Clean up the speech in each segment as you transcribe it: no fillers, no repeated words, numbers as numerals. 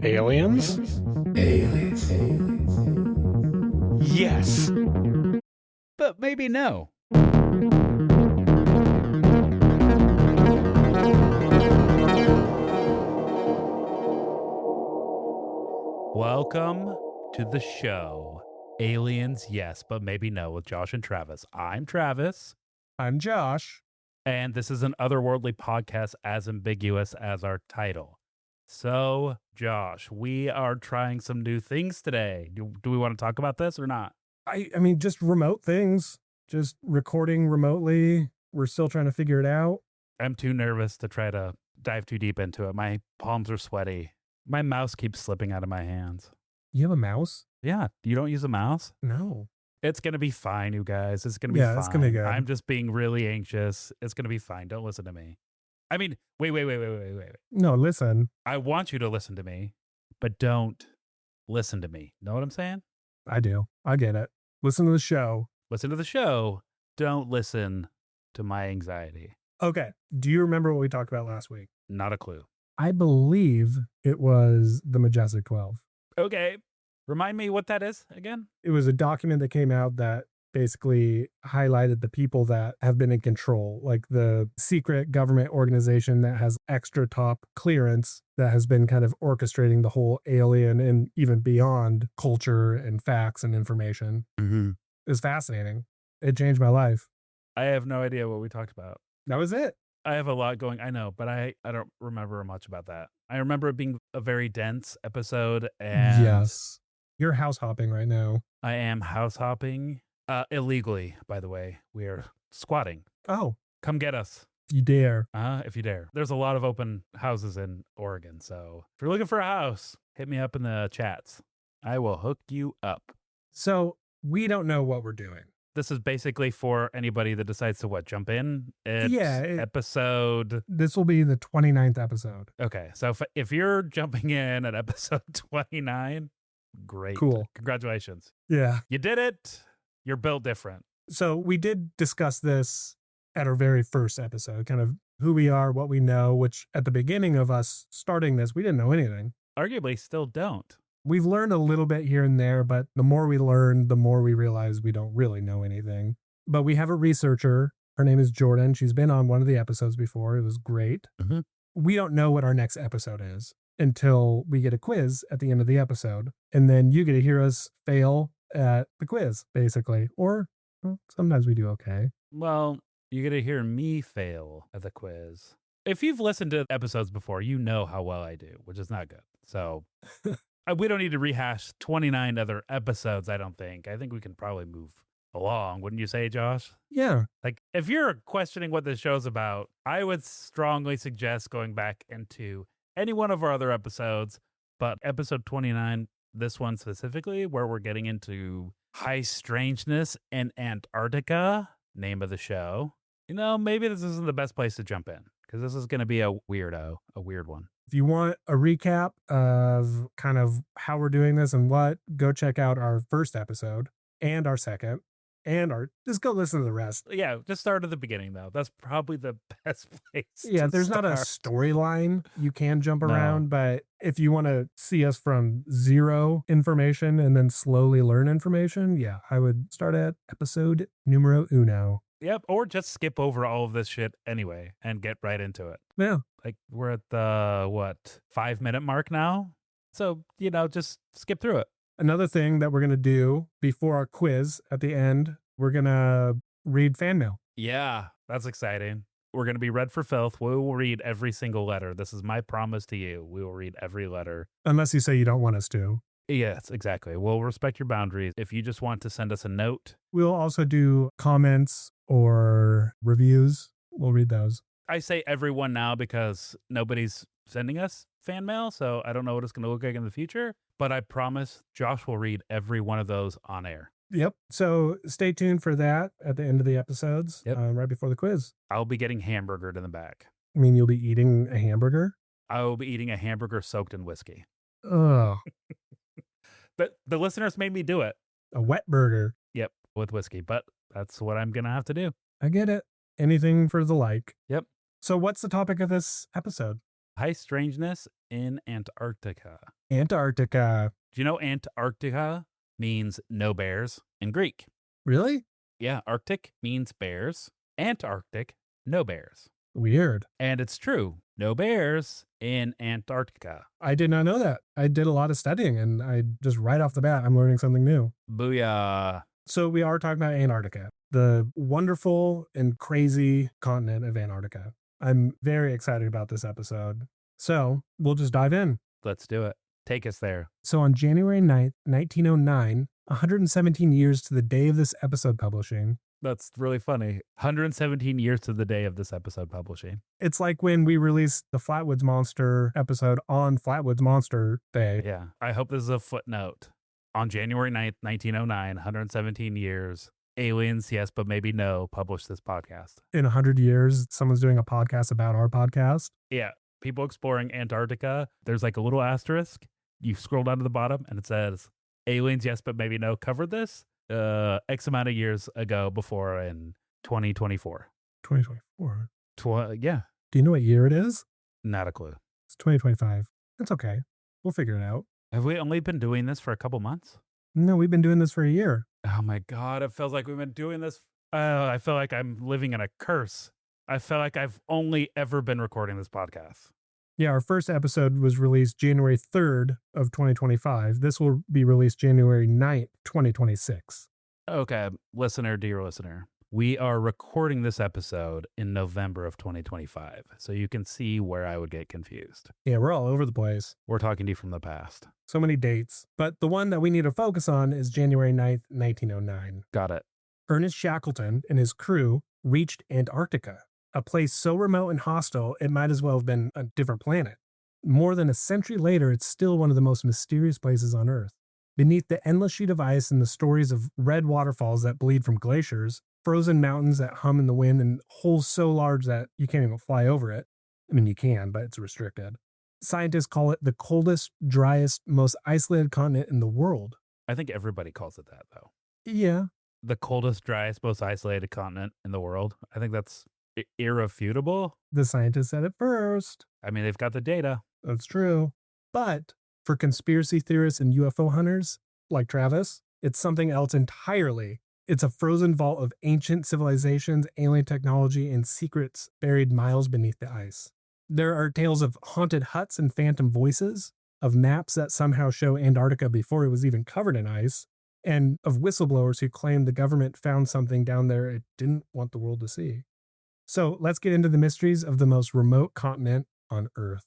Aliens? Aliens. Yes. But maybe no. Welcome to the show. Aliens, yes, but maybe no, with Josh and Travis. I'm Travis. I'm Josh. And this is an otherworldly podcast as ambiguous as our title. So, Josh, we are trying some new things today. Do we want to talk about this or not? I mean, just remote things, just recording remotely. We're still trying to figure it out. I'm too nervous to try to dive too deep into it. My palms are sweaty. My mouse keeps slipping out of my hands. You have a mouse? Yeah, you don't use a mouse? No. It's going to be fine, you guys. It's going to be fine. Yeah, it's going to be good. I'm just being really anxious. It's going to be fine. Don't listen to me. I mean, wait. No, listen. I want you to listen to me, but don't listen to me. Know what I'm saying? I do. I get it. Listen to the show. Listen to the show. Don't listen to my anxiety. Okay. Do you remember what we talked about last week? Not a clue. I believe it was the Majestic 12. Okay. Remind me what that is again? It was a document that came out that basically highlighted the people that have been in control, like the secret government organization that has extra top clearance that has been kind of orchestrating the whole alien and even beyond culture and facts and information. Mm-hmm. It's fascinating. It changed my life. I have no idea what we talked about. That was it. I have a lot going. I know, but I don't remember much about that. I remember it being a very dense episode. And yes. You're house hopping right now. I am house hopping. Illegally, by the way. We are squatting. Oh. Come get us. If you dare. If you dare. There's a lot of open houses in Oregon, so if you're looking for a house, hit me up in the chats. I will hook you up. So we don't know what we're doing. This is basically for anybody that decides to jump in. It's episode... This will be the 29th episode. Okay, so if you're jumping in at episode 29, great. Cool. Congratulations. Yeah. You did it. You're built different. So we did discuss this at our very first episode, kind of who we are, what we know, which at the beginning of us starting this, we didn't know anything. Arguably still don't. We've learned a little bit here and there, but the more we learn, the more we realize we don't really know anything. But we have a researcher. Her name is Jordan. She's been on one of the episodes before. It was great. Mm-hmm. We don't know what our next episode is until we get a quiz at the end of the episode. And then you get to hear us fail at the quiz, basically. Or sometimes we do okay. Well, you get to hear me fail at the quiz. If you've listened to episodes before, you know how well I do, which is not good. So we don't need to rehash 29 other episodes, I don't think. I think we can probably move along, wouldn't you say, Josh? Yeah. Like, if you're questioning what this show's about, I would strongly suggest going back into any one of our other episodes, but episode 29, this one specifically, where we're getting into high strangeness in Antarctica, name of the show. You know, maybe this isn't the best place to jump in, because this is going to be a weird one. If you want a recap of kind of how we're doing this and what, go check out our first episode and our second and just go listen to the rest. Yeah, just start at the beginning, though. That's probably the best place. Yeah, there's not a storyline. You can jump around, but if you want to see us from zero information and then slowly learn information, yeah, I would start at episode numero uno. Yep, or just skip over all of this shit anyway and get right into it. Yeah. Like, we're at the, 5-minute mark now? So, just skip through it. Another thing that we're going to do before our quiz at the end, we're going to read fan mail. Yeah, that's exciting. We're going to be read for filth. We will read every single letter. This is my promise to you. We will read every letter. Unless you say you don't want us to. Yes, exactly. We'll respect your boundaries. If you just want to send us a note. We'll also do comments or reviews. We'll read those. I say everyone now because nobody's sending us fan mail, so I don't know what it's going to look like in the future. But I promise Josh will read every one of those on air. Yep. So stay tuned for that at the end of the episodes, right before the quiz. I'll be getting hamburgered in the back. I mean, you'll be eating a hamburger? I will be eating a hamburger soaked in whiskey. Oh. But the listeners made me do it. A wet burger. Yep, with whiskey. But that's what I'm going to have to do. I get it. Anything for the like. Yep. So what's the topic of this episode? High strangeness in Antarctica. Antarctica. Do you know Antarctica means no bears in Greek? Really? Yeah, Arctic means bears. Antarctic, no bears. Weird. And it's true. No bears in Antarctica. I did not know that. I did a lot of studying and I just right off the bat, I'm learning something new. Booyah. So we are talking about Antarctica, the wonderful and crazy continent of Antarctica. I'm very excited about this episode. So we'll just dive in. Let's do it. Take us there. So on January 9th, 1909, 117 years to the day of this episode publishing. That's really funny. 117 years to the day of this episode publishing. It's like when we released the Flatwoods Monster episode on Flatwoods Monster Day. Yeah. I hope this is a footnote. On January 9th, 1909, 117 years, aliens, yes, but maybe no, published this podcast. In 100 years, someone's doing a podcast about our podcast. Yeah. People exploring Antarctica. There's like a little asterisk. You scroll down to the bottom and it says, aliens, yes, but maybe no, covered this X amount of years ago before in 2024. 2024. Yeah. Do you know what year it is? Not a clue. It's 2025. That's okay. We'll figure it out. Have we only been doing this for a couple months? No, we've been doing this for a year. Oh my God. It feels like we've been doing this. I feel like I'm living in a curse. I feel like I've only ever been recording this podcast. Yeah, our first episode was released January 3rd of 2025. This will be released January 9th, 2026. Okay, listener, dear listener, we are recording this episode in November of 2025, so you can see where I would get confused. Yeah, we're all over the place. We're talking to you from the past. So many dates. But the one that we need to focus on is January 9th, 1909. Got it. Ernest Shackleton and his crew reached Antarctica, a place so remote and hostile it might as well have been a different planet. More than a century later, it's still one of the most mysterious places on Earth. Beneath the endless sheet of ice and the stories of red waterfalls that bleed from glaciers, frozen mountains that hum in the wind, and holes so large that you can't even fly over it. I mean, you can, but it's restricted. Scientists call it the coldest, driest, most isolated continent in the world. I think everybody calls it that, though. Yeah. The coldest, driest, most isolated continent in the world. I think that's irrefutable. The scientists said it first. I mean, they've got the data. That's true. But for conspiracy theorists and UFO hunters like Travis, it's something else entirely. It's a frozen vault of ancient civilizations, alien technology, and secrets buried miles beneath the ice. There are tales of haunted huts and phantom voices, of maps that somehow show Antarctica before it was even covered in ice, and of whistleblowers who claim the government found something down there it didn't want the world to see. So let's get into the mysteries of the most remote continent on Earth.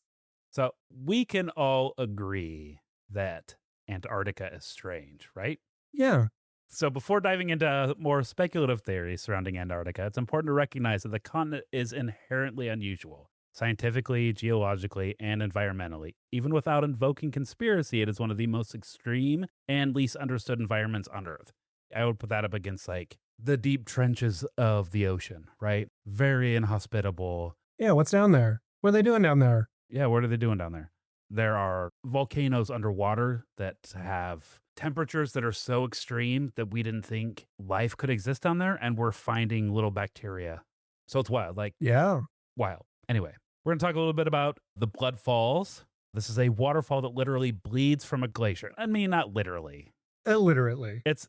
So we can all agree that Antarctica is strange, right? Yeah. So before diving into more speculative theories surrounding Antarctica, it's important to recognize that the continent is inherently unusual, scientifically, geologically, and environmentally. Even without invoking conspiracy, it is one of the most extreme and least understood environments on Earth. I would put that up against like the deep trenches of the ocean, right? Very inhospitable. Yeah, what's down there? What are they doing down there? Yeah, what are they doing down there? There are volcanoes underwater that have temperatures that are so extreme that we didn't think life could exist down there, and we're finding little bacteria. So it's wild, like Yeah. wild. Anyway, we're going to talk a little bit about the Blood Falls. This is a waterfall that literally bleeds from a glacier. I mean, not literally. Illiterately. It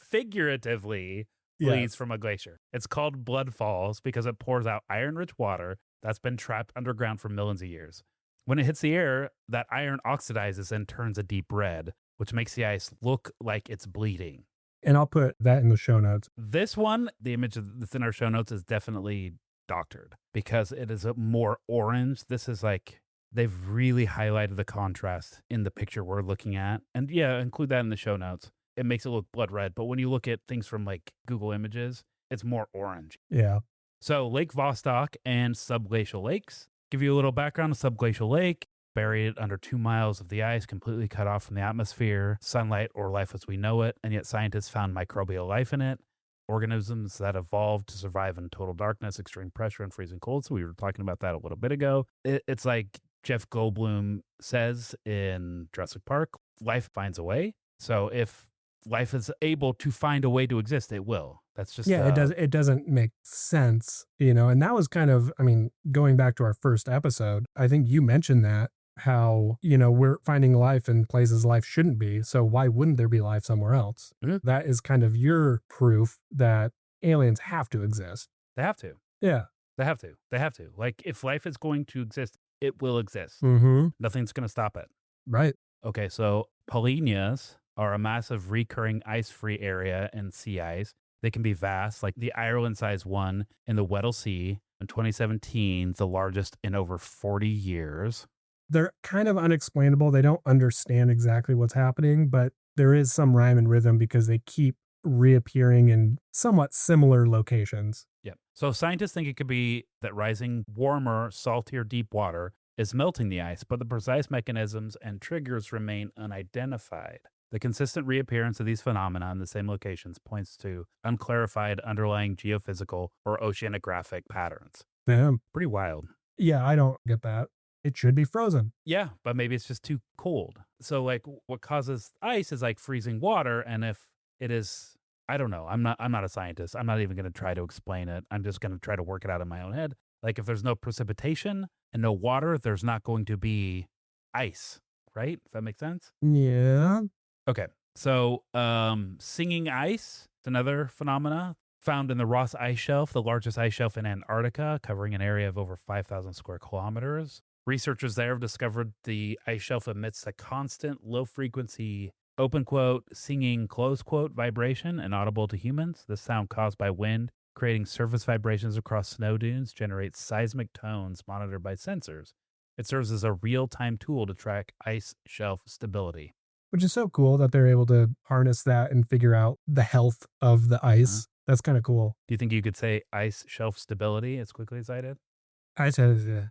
figuratively bleeds from a glacier. It's called Blood Falls because it pours out iron-rich water that's been trapped underground for millions of years. When it hits the air, that iron oxidizes and turns a deep red, which makes the ice look like it's bleeding. And I'll put that in the show notes. This one, the image that's in our show notes is definitely doctored because it is a more orange. This is like, they've really highlighted the contrast in the picture we're looking at. And yeah, include that in the show notes. It makes it look blood red. But when you look at things from like Google Images, it's more orange. Yeah. So Lake Vostok and subglacial lakes. Give you a little background. A subglacial lake, buried under 2 miles of the ice, completely cut off from the atmosphere, sunlight, or life as we know it. And yet scientists found microbial life in it, organisms that evolved to survive in total darkness, extreme pressure, and freezing cold. So we were talking about that a little bit ago. It's like Jeff Goldblum says in Jurassic Park, life finds a way. So if life is able to find a way to exist, it will. That's just Yeah, it doesn't make sense, and that was kind of, going back to our first episode, I think you mentioned that how, we're finding life in places life shouldn't be. So why wouldn't there be life somewhere else? Mhm. That is kind of your proof that aliens have to exist. They have to. Yeah. They have to. They have to. Like, if life is going to exist, it will exist. Mm-hmm. Nothing's going to stop it. Right. Okay, so polynyas are a massive recurring ice-free area in sea ice. They can be vast, like the Ireland-sized one in the Weddell Sea in 2017, the largest in over 40 years. They're kind of unexplainable. They don't understand exactly what's happening, but there is some rhyme and rhythm because they keep reappearing in somewhat similar locations. Yep. So scientists think it could be that rising warmer, saltier deep water is melting the ice, but the precise mechanisms and triggers remain unidentified. The consistent reappearance of these phenomena in the same locations points to unclarified underlying geophysical or oceanographic patterns. Yeah. Pretty wild. Yeah, I don't get that. It should be frozen. Yeah, but maybe it's just too cold. So like what causes ice is like freezing water, and if it is, I don't know. I'm not a scientist. I'm not even going to try to explain it. I'm just going to try to work it out in my own head. Like if there's no precipitation and no water, there's not going to be ice, right? If that makes sense? Yeah. Okay. So, singing ice is another phenomena found in the Ross Ice Shelf, the largest ice shelf in Antarctica, covering an area of over 5,000 square kilometers. Researchers there have discovered the ice shelf emits a constant low frequency, open quote, singing, close quote, vibration inaudible to humans. This sound caused by wind, creating surface vibrations across snow dunes, generates seismic tones monitored by sensors. It serves as a real time tool to track ice shelf stability. Which is so cool that they're able to harness that and figure out the health of the Uh-huh. ice. That's kind of cool. Do you think you could say ice shelf stability as quickly as I did? I said, yeah,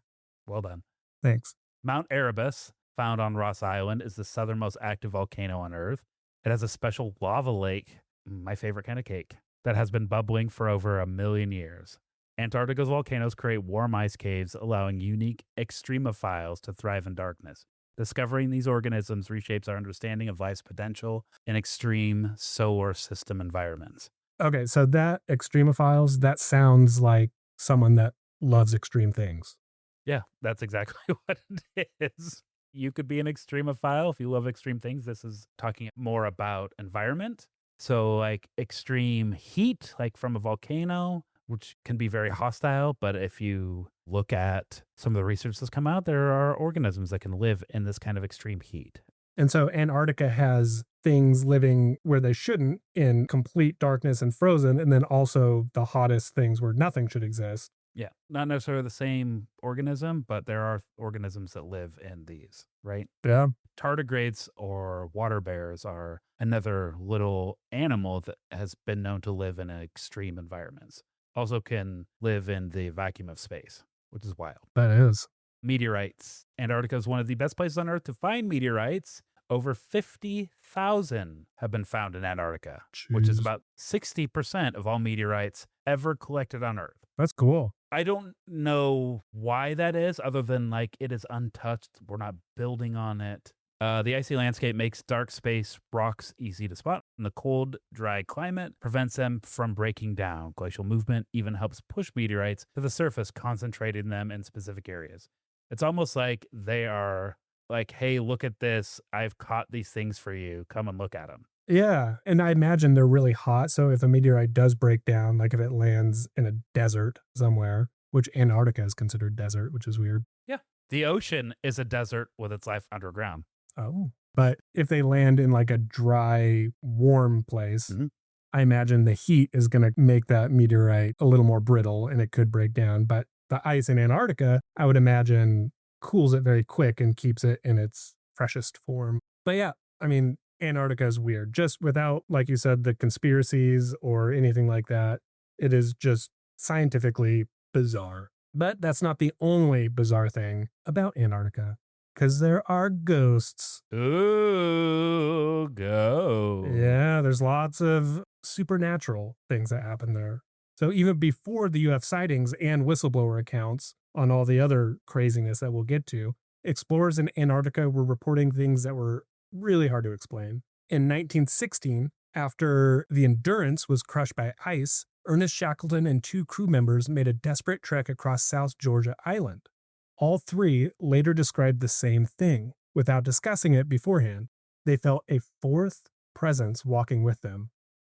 Well done. thanks. Mount Erebus, found on Ross Island, is the southernmost active volcano on Earth. It has a special lava lake, my favorite kind of cake, that has been bubbling for over 1 million years. Antarctica's volcanoes create warm ice caves, allowing unique extremophiles to thrive in darkness. Discovering these organisms reshapes our understanding of life's potential in extreme solar system environments. Okay, so that extremophiles, that sounds like someone that loves extreme things. Yeah, that's exactly what it is. You could be an extremophile if you love extreme things. This is talking more about environment. So, like extreme heat, like from a volcano, which can be very hostile. But if you look at some of the research that's come out, there are organisms that can live in this kind of extreme heat. And so Antarctica has things living where they shouldn't in complete darkness and frozen, and then also the hottest things where nothing should exist. Yeah, not necessarily the same organism, but there are organisms that live in these, right? Yeah. Tardigrades or water bears are another little animal that has been known to live in extreme environments. Also can live in the vacuum of space, which is wild. That is. Meteorites. Antarctica is one of the best places on Earth to find meteorites. Over 50,000 have been found in Antarctica, which is Jeez. about 60% of all meteorites ever collected on Earth. That's cool. I don't know why that is, other than like it is untouched. We're not building on it. The icy landscape makes dark space rocks easy to spot, and the cold, dry climate prevents them from breaking down. Glacial movement even helps push meteorites to the surface, concentrating them in specific areas. It's almost like they are like, hey, look at this. I've caught these things for you. Come and look at them. Yeah. And I imagine they're really hot. So if a meteorite does break down, like if it lands in a desert somewhere, which Antarctica is considered desert, which is weird. Yeah. The ocean is a desert with its life underground. Oh. But if they land in like a dry, warm place, Mhm. I imagine the heat is going to make that meteorite a little more brittle and it could break down. But the ice in Antarctica, I would imagine, cools it very quick and keeps it in its freshest form. But yeah, Antarctica is weird. Just without, like you said, the conspiracies or anything like that, it is just scientifically bizarre. But that's not the only bizarre thing about Antarctica, because there are ghosts. Ooh, go. Yeah, there's lots of supernatural things that happen there. So even before the UF sightings and whistleblower accounts on all the other craziness that we'll get to, explorers in Antarctica were reporting things that were really hard to explain. In 1916, After the Endurance was crushed by ice, Ernest Shackleton and 2 crew members made a desperate trek across South Georgia Island. All 3 later described the same thing. Without discussing it beforehand, they felt a 4th presence walking with them,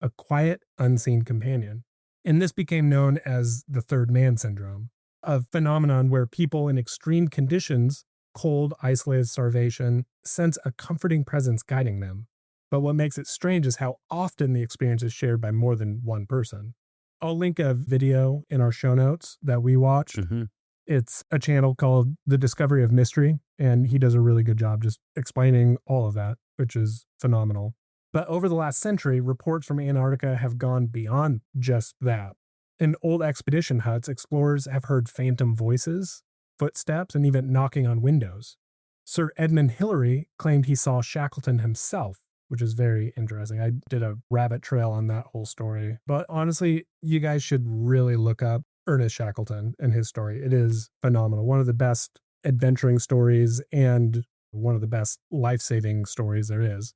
a quiet, unseen companion. And this became known as the third man syndrome, a phenomenon where people in extreme conditions, cold, isolated starvation, sense a comforting presence guiding them. But what makes it strange is how often the experience is shared by more than one person. I'll link a video in our show notes that we watched. Mm-hmm. It's a channel called The Discovery of Mystery, and he does a really good job just explaining all of that, which is phenomenal. But over the last century, reports from Antarctica have gone beyond just that. In old expedition huts, explorers have heard phantom voices, footsteps, and even knocking on windows. Sir Edmund Hillary claimed he saw Shackleton himself, which is very interesting. I did a rabbit trail on that whole story. But honestly, you guys should really look up Ernest Shackleton and his story. It is phenomenal. One of the best adventuring stories and one of the best life-saving stories there is.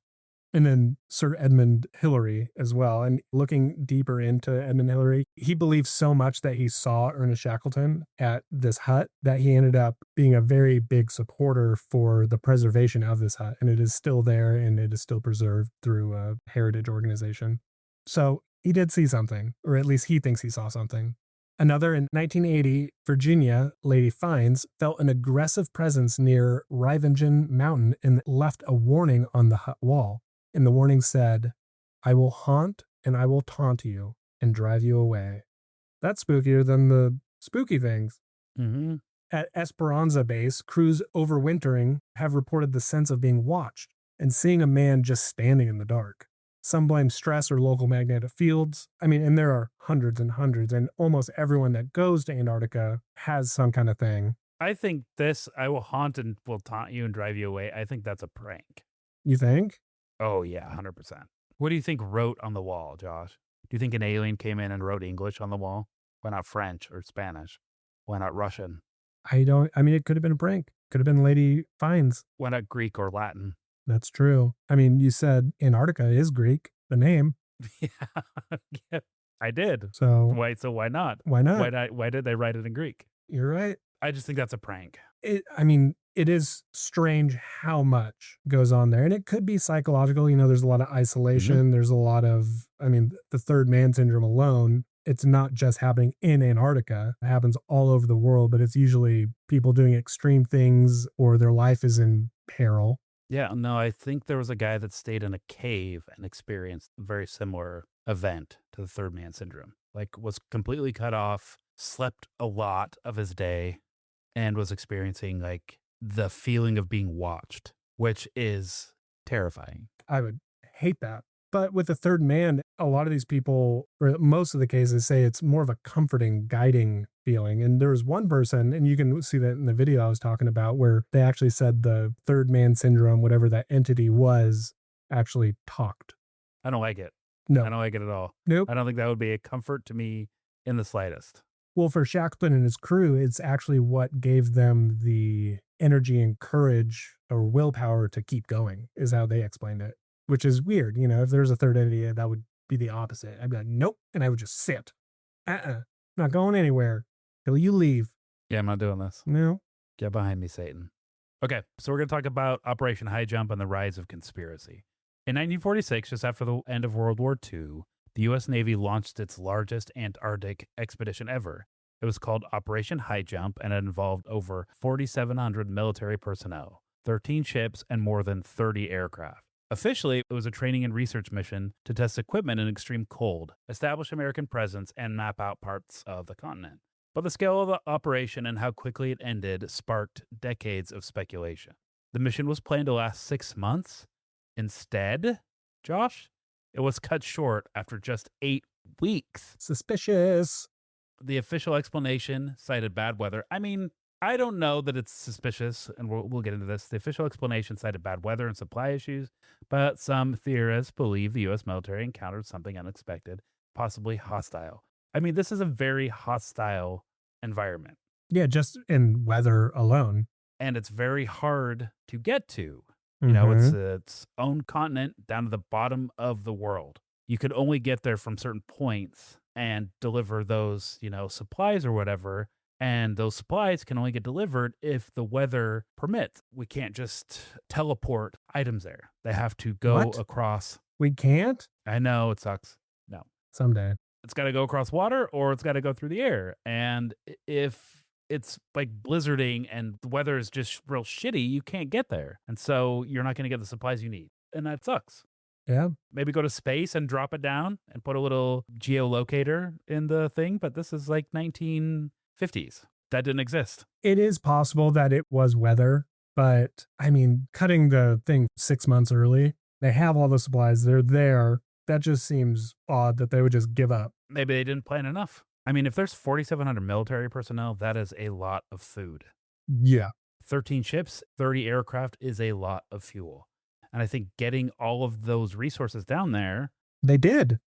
And then Sir Edmund Hillary as well. And looking deeper into Edmund Hillary, he believed so much that he saw Ernest Shackleton at this hut that he ended up being a very big supporter for the preservation of this hut. And it is still there and it is still preserved through a heritage organization. So he did see something, or at least he thinks he saw something. Another in 1980, Virginia, Lady Fines felt an aggressive presence near Rivingen Mountain and left a warning on the hut wall. And the warning said, "I will haunt and I will taunt you and drive you away." That's spookier than the spooky things. Mm-hmm. At Esperanza Base, crews overwintering have reported the sense of being watched and seeing a man just standing in the dark. Some blame stress or local magnetic fields. And there are hundreds and hundreds, and almost everyone that goes to Antarctica has some kind of thing. I think this, I will haunt and will taunt you and drive you away. I think that's a prank. You think? Oh, yeah, 100%. What do you think wrote on the wall, Josh? Do you think an alien came in and wrote English on the wall? Why not French or Spanish? Why not Russian? It could have been a prank. Could have been Lady Fines. Why not Greek or Latin? That's true. You said Antarctica is Greek, the name. Yeah, I did. So why not? Why not? Why did they write it in Greek? You're right. I just think that's a prank. It is strange how much goes on there. And it could be psychological. There's a lot of isolation. Mm-hmm. There's a lot of, the third man syndrome alone, it's not just happening in Antarctica. It happens all over the world, but it's usually people doing extreme things or their life is in peril. Yeah, no, I think there was a guy that stayed in a cave and experienced a very similar event to the third man syndrome. Like, was completely cut off, slept a lot of his day, and was experiencing like the feeling of being watched, which is terrifying. I would hate that. But with the third man, a lot of these people, or most of the cases, say it's more of a comforting, guiding feeling. And there was one person, and you can see that in the video I was talking about, where they actually said the third man syndrome, whatever that entity was, actually talked. I don't like it. No. I don't like it at all. Nope. I don't think that would be a comfort to me in the slightest. Well, for Shackleton and his crew, it's actually what gave them the energy and courage or willpower to keep going, is how they explained it, which is weird. If there's a third entity, that would be the opposite. I'd be like, nope. And I would just sit. Not going anywhere till you leave. Yeah, I'm not doing this. No. Get behind me, Satan. Okay, so we're going to talk about Operation High Jump and the rise of conspiracy. In 1946, just after the end of World War II, the U.S. Navy launched its largest Antarctic expedition ever. It was called Operation High Jump, and it involved over 4,700 military personnel, 13 ships, and more than 30 aircraft. Officially, it was a training and research mission to test equipment in extreme cold, establish American presence, and map out parts of the continent. But the scale of the operation and how quickly it ended sparked decades of speculation. The mission was planned to last 6 months. Instead, Josh, it was cut short after just 8 weeks. Suspicious. The official explanation cited bad weather. I don't know that it's suspicious, and we'll get into this. The official explanation cited bad weather and supply issues, but some theorists believe the U.S. military encountered something unexpected, possibly hostile. This is a very hostile environment. Yeah, just in weather alone. And it's very hard to get to. Mm-hmm. It's its own continent down to the bottom of the world. you could only get there from certain points and deliver those, supplies or whatever. And those supplies can only get delivered if the weather permits. We can't just teleport items there. They have to go What? across. We can't? I know it sucks. No. Someday. It's got to go across water or it's got to go through the air. And if it's like blizzarding and the weather is just real shitty, you can't get there. And so you're not going to get the supplies you need. And that sucks. Yeah. Maybe go to space and drop it down and put a little geolocator in the thing. But this is like 1950s. That didn't exist. It is possible that it was weather, but I mean, cutting the thing 6 months early, they have all the supplies, they're there. That just seems odd that they would just give up. Maybe they didn't plan enough. I mean, if there's 4,700 military personnel, that is a lot of food. Yeah. 13 ships, 30 aircraft is a lot of fuel. And I think getting all of those resources down there, They did.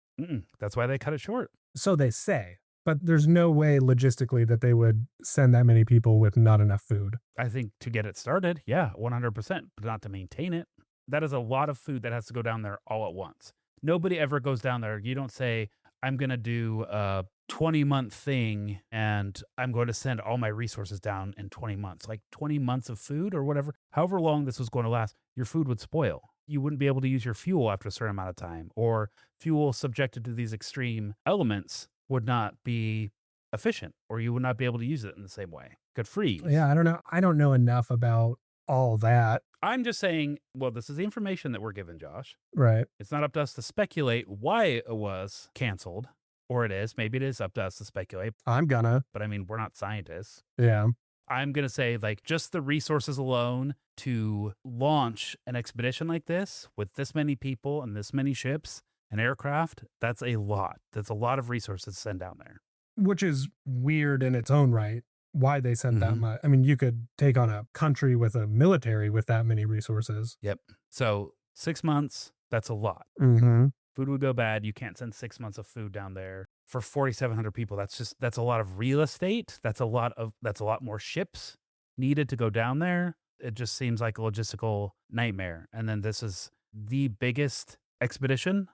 That's why they cut it short. So they say, but there's no way logistically that they would send that many people with not enough food. I think to get it started, yeah, 100%, but not to maintain it. That is a lot of food that has to go down there all at once. Nobody ever goes down there. You don't say, I'm going to do a 20-month thing and I'm going to send all my resources down in 20 months. Like 20 months of food or whatever, however long this was going to last, your food would spoil. You wouldn't be able to use your fuel after a certain amount of time, or fuel subjected to these extreme elements would not be efficient, or you would not be able to use it in the same way. Could freeze. Yeah, I don't know. I don't know enough about all that. I'm just saying, well, this is the information that we're given, Josh. Right. It's not up to us to speculate why it was canceled, or it is. Maybe it is up to us to speculate, I'm gonna. but I mean, we're not scientists. Yeah. I'm going to say, like, just the resources alone to launch an expedition like this with this many people and this many ships and aircraft, that's a lot. That's a lot of resources to send down there. Which is weird in its own right. Why they sent that Mhm. much. I mean, you could take on a country with a military with that many resources. Yep. So 6 months, that's a lot. Mm-hmm. Food would go bad. You can't send 6 months of food down there for 4,700 people. That's a lot of real estate. That's a lot more ships needed to go down there. It just seems like a logistical nightmare. And then this is the biggest expedition.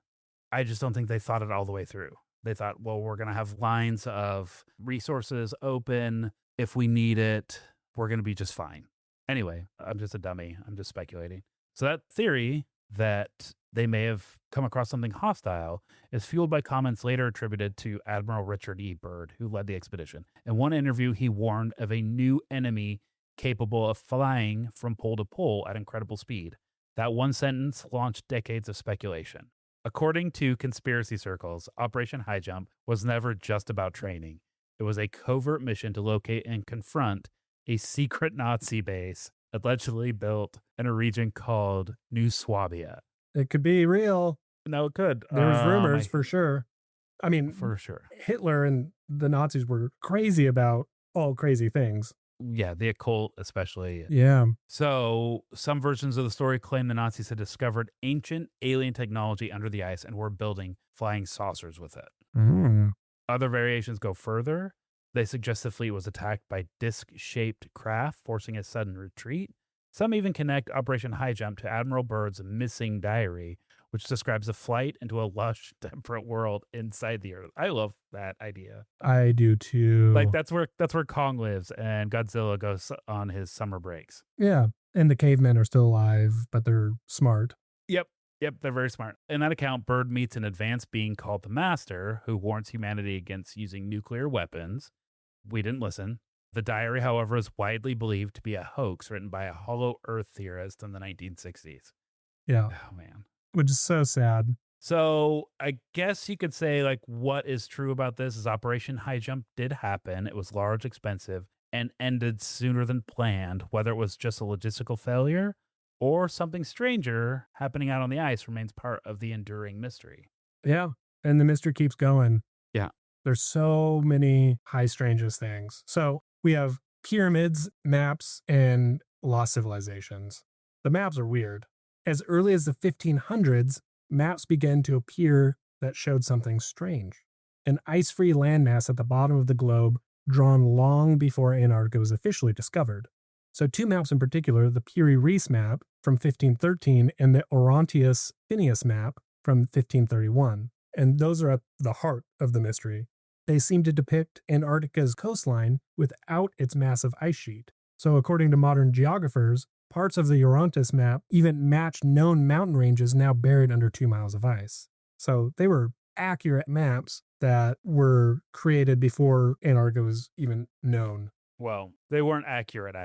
I just don't think they thought it all the way through. They thought, well, we're going to have lines of resources open. If we need it, we're going to be just fine. Anyway, I'm just a dummy. I'm just speculating. So that theory that they may have come across something hostile is fueled by comments later attributed to Admiral Richard E. Byrd, who led the expedition. In one interview, he warned of a new enemy capable of flying from pole to pole at incredible speed. That one sentence launched decades of speculation. According to conspiracy circles, Operation High Jump was never just about training. It was a covert mission to locate and confront a secret Nazi base allegedly built in a region called New Swabia. It could be real. No, it could. There's rumors for sure. I mean, For sure. Hitler and the Nazis were crazy about all crazy things. Yeah, the occult especially. Yeah. So some versions of the story claim the Nazis had discovered ancient alien technology under the ice and were building flying saucers with it. Mm. Other variations go further. They suggest the fleet was attacked by disc-shaped craft, forcing a sudden retreat. Some even connect Operation High Jump to Admiral Byrd's missing diary, which describes a flight into a lush, temperate world inside the Earth. I love that idea. I do too. Like that's where Kong lives and Godzilla goes on his summer breaks. Yeah. And the cavemen are still alive, but they're smart. Yep, they're very smart. In that account, Byrd meets an advanced being called the Master, who warns humanity against using nuclear weapons. We didn't listen. The diary, however, is widely believed to be a hoax written by a hollow Earth theorist in the 1960s. Yeah. Oh, man. Which is so sad. So I guess you could say, like, what is true about this is Operation High Jump did happen. It was large, expensive, and ended sooner than planned. Whether it was just a logistical failure or something stranger happening out on the ice remains part of the enduring mystery. Yeah. And the mystery keeps going. Yeah. There's so many high strangest things. So we have pyramids, maps, and lost civilizations. The maps are weird. As early as the 1500s, maps began to appear that showed something strange. An ice-free landmass at the bottom of the globe drawn long before Antarctica was officially discovered. So two maps in particular, the Piri-Reis map from 1513 and the Orontius Phineas map from 1531. And those are at the heart of the mystery. They seem to depict Antarctica's coastline without its massive ice sheet. So, according to modern geographers, parts of the Urantus map even match known mountain ranges now buried under 2 miles of ice. So, they were accurate maps that were created before Antarctica was even known. Well, they weren't accurate.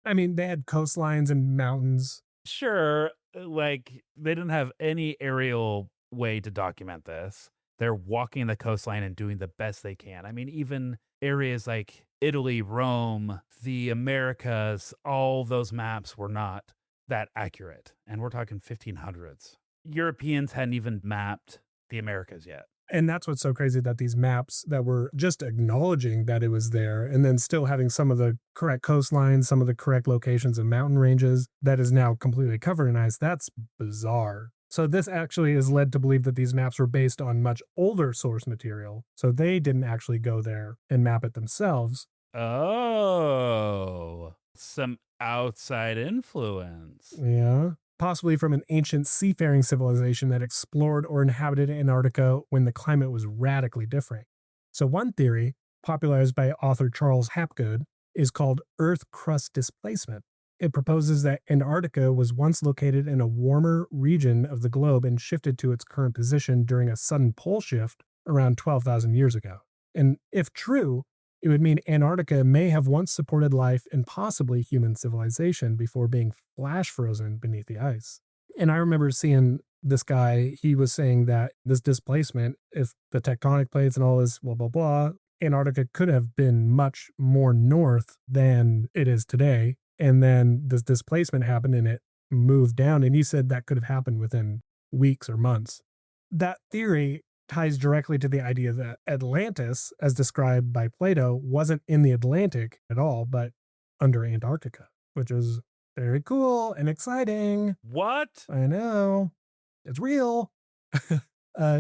I mean, they had coastlines and mountains. Sure, like they didn't have any aerial way to document this. They're walking the coastline and doing the best they can. I mean, even areas like Italy, Rome, the Americas, all those maps were not that accurate. And we're talking 1500s. Europeans hadn't even mapped the Americas yet. And that's what's so crazy, that these maps that were just acknowledging that it was there and then still having some of the correct coastlines, some of the correct locations and mountain ranges that is now completely covered in ice. That's bizarre. So this actually is led to believe that these maps were based on much older source material. So they didn't actually go there and map it themselves. Oh, some outside influence. Yeah. Possibly from an ancient seafaring civilization that explored or inhabited Antarctica when the climate was radically different. So, one theory, popularized by author Charles Hapgood, is called Earth crust displacement. It proposes that Antarctica was once located in a warmer region of the globe and shifted to its current position during a sudden pole shift around 12,000 years ago. And if true, it would mean Antarctica may have once supported life and possibly human civilization before being flash frozen beneath the ice. And I remember seeing this guy, he was saying that this displacement, if the tectonic plates and all this blah, blah, blah, Antarctica could have been much more north than it is today. And then this displacement happened and it moved down. And he said that could have happened within weeks or months. That theory ties directly to the idea that Atlantis, as described by Plato, wasn't in the Atlantic at all, but under Antarctica, which is very cool and exciting. What? I know. It's real.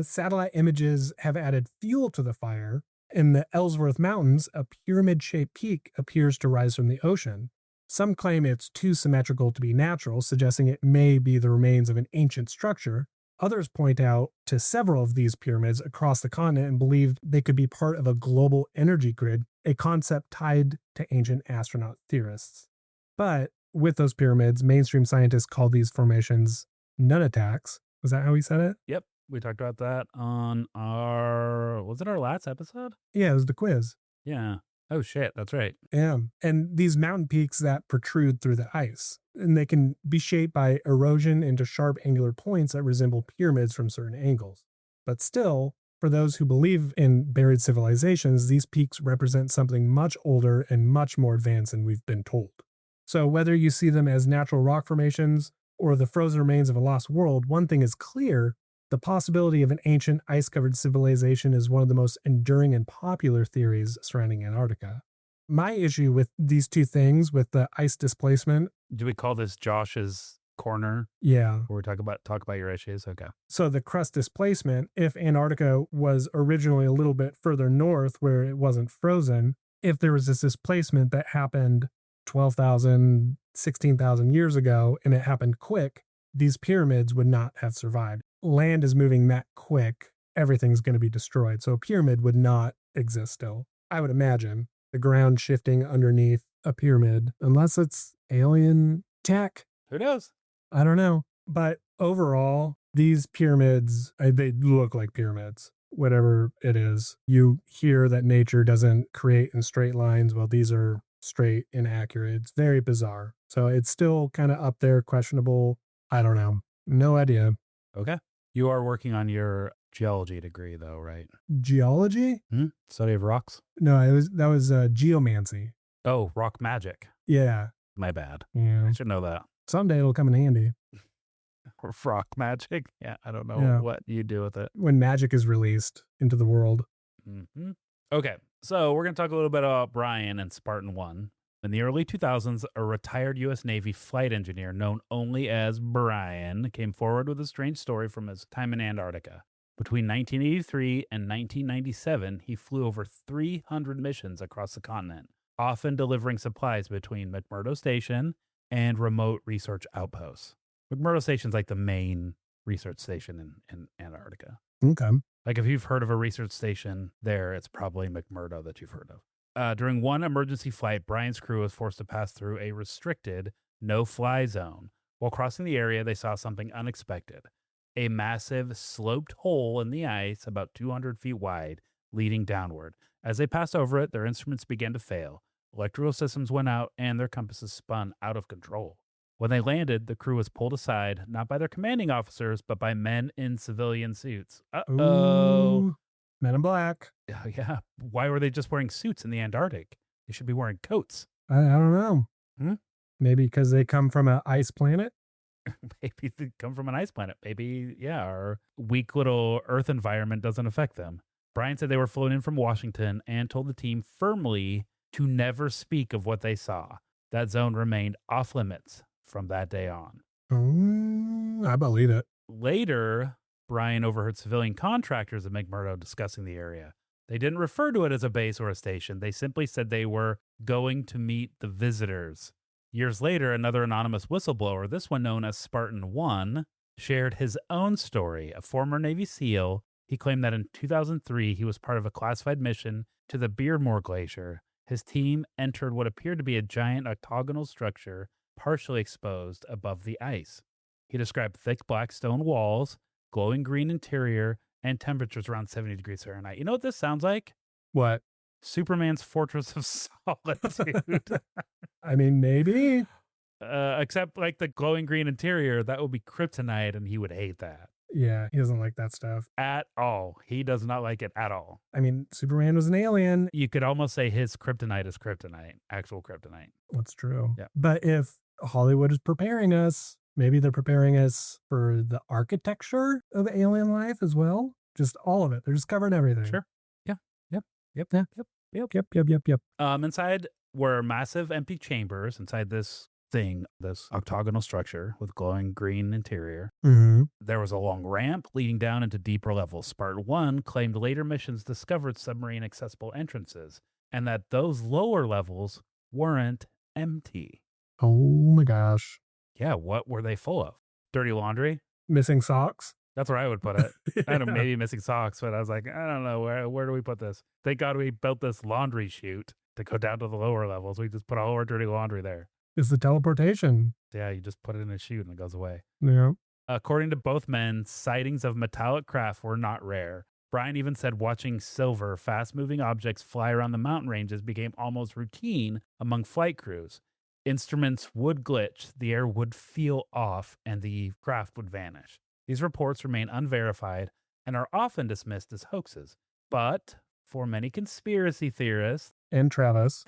Satellite images have added fuel to the fire. In the Ellsworth Mountains, a pyramid-shaped peak appears to rise from the ocean. Some claim it's too symmetrical to be natural, suggesting it may be the remains of an ancient structure. Others point out to several of these pyramids across the continent and believe they could be part of a global energy grid, a concept tied to ancient astronaut theorists. But with those pyramids, mainstream scientists call these formations nunataks. Was that how he said it? Yep. We talked about that on was it our last episode? Yeah, it was the quiz. Yeah. Oh, shit. That's right. Yeah. And these mountain peaks that protrude through the ice. And they can be shaped by erosion into sharp angular points that resemble pyramids from certain angles. But still, for those who believe in buried civilizations, these peaks represent something much older and much more advanced than we've been told. So whether you see them as natural rock formations or the frozen remains of a lost world, one thing is clear: the possibility of an ancient ice-covered civilization is one of the most enduring and popular theories surrounding Antarctica. My issue with these two things, with the ice displacement. Do we call this Josh's corner? Yeah. Where we talk about your issues? Okay. So the crust displacement, if Antarctica was originally a little bit further north where it wasn't frozen, if there was this displacement that happened 12,000, 16,000 years ago and it happened quick, these pyramids would not have survived. Land is moving that quick, everything's going to be destroyed. So a pyramid would not exist still, I would imagine. The ground shifting underneath a pyramid, unless it's alien tech. Who knows? I don't know. But overall, these pyramids, they look like pyramids, whatever it is. You hear that nature doesn't create in straight lines. Well, these are straight and accurate. It's very bizarre. So it's still kind of up there, questionable. I don't know. No idea. Okay. You are working on your geology degree, though, right? Geology? Study of rocks? No, that was geomancy. Oh, rock magic. Yeah. My bad. Yeah. I should know that. Someday it'll come in handy. Rock magic? Yeah, I don't know what you do with it. When magic is released into the world. Mm-hmm. Okay, so we're going to talk a little bit about Brian and Spartan 1. In the early 2000s, a retired U.S. Navy flight engineer known only as Brian came forward with a strange story from his time in Antarctica. Between 1983 and 1997, he flew over 300 missions across the continent, often delivering supplies between McMurdo Station and remote research outposts. McMurdo Station's like the main research station in Antarctica. Okay. Like if you've heard of a research station there, it's probably McMurdo that you've heard of. During one emergency flight, Brian's crew was forced to pass through a restricted no-fly zone. While crossing the area, they saw something unexpected. A massive sloped hole in the ice about 200 feet wide, leading downward. As they passed over it, their instruments began to fail. Electrical systems went out and their compasses spun out of control. When they landed, the crew was pulled aside, not by their commanding officers, but by men in civilian suits. Uh-oh. Ooh, Men in Black. Yeah. Why were they just wearing suits in the Antarctic? They should be wearing coats. I don't know. Hmm? Maybe because they come from an ice planet. Maybe they come from an ice planet. Maybe, yeah, our weak little Earth environment doesn't affect them. Brian said they were flown in from Washington and told the team firmly to never speak of what they saw. That zone remained off limits from that day on. I believe it. Later, Brian overheard civilian contractors at McMurdo discussing the area. They didn't refer to it as a base or a station. They simply said they were going to meet the visitors. Years later, another anonymous whistleblower, this one known as Spartan 1, shared his own story. A former Navy SEAL, he claimed that in 2003, he was part of a classified mission to the Beardmore Glacier. His team entered what appeared to be a giant octagonal structure, partially exposed above the ice. He described thick black stone walls, glowing green interior, and temperatures around 70 degrees Fahrenheit. You know what this sounds like? What? Superman's Fortress of Solitude. I mean, maybe. Except like the glowing green interior, that would be kryptonite, and he would hate that. Yeah, he doesn't like that stuff. At all. He does not like it at all. I mean, Superman was an alien. You could almost say his kryptonite is kryptonite, actual kryptonite. That's true. Yeah. But if Hollywood is preparing us, maybe they're preparing us for the architecture of alien life as well. Just all of it. They're just covering everything. Sure. Yeah. Yep. Yep. Yeah. Yep. Inside were massive empty chambers inside this thing, this octagonal structure with glowing green interior. Mm-hmm. There was a long ramp leading down into deeper levels. Spartan 1 claimed later missions discovered submarine accessible entrances and that those lower levels weren't empty. Oh my gosh. Yeah, what were they full of? Dirty laundry? Missing socks? That's where I would put it. I don't know, Yeah. maybe missing socks, but I was like, I don't know, where do we put this? Thank God we built this laundry chute to go down to the lower levels. We just put all our dirty laundry there. It's the teleportation. Yeah, you just put it in a chute and it goes away. Yeah. According to both men, sightings of metallic craft were not rare. Brian even said watching silver, fast-moving objects fly around the mountain ranges became almost routine among flight crews. Instruments would glitch, the air would feel off, and the craft would vanish. These reports remain unverified and are often dismissed as hoaxes. But for many conspiracy theorists, And Travis.